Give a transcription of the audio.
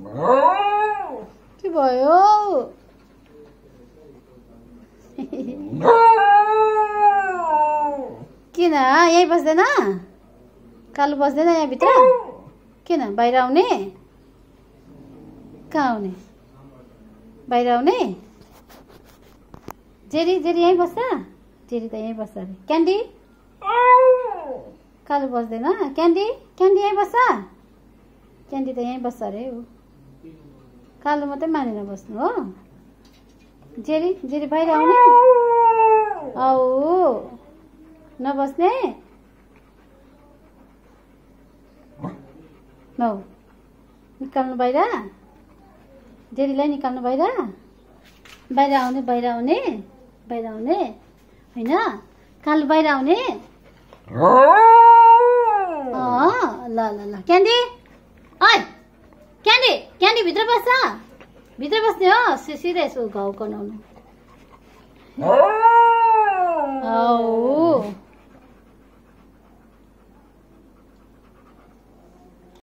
के भयो किन यही बस्दैन कालु बस्दैन यहाँ भित्र किन बाहिर आउने कहाँ आउने बाहिर आउने जेरी जेरी यही बस्छ जेरी त यही बस्छ अरे क्यान्डी कालु बस्दैन क्यान्डी क्यान्डी यही बस्छ क्यान्डी त यही बस्छ अरे ऊ कालु मात्रै मानेर बस्नु हो जेरी जेरी बाहिर आउने औ नबस्ने नौ निकाल्नु बाहिर जेरीलाई निकाल्नु बाहिर बाहिर आउने बाहिर आउने बाहिर आउने होइन कालु बाहिर आउने ल ल ल क्यान्डी ओइ क्यान्डी क्यान्डी भित्र बस्छ भित्र बस्ने हो सिधै यसो घाउ कनाउनु औ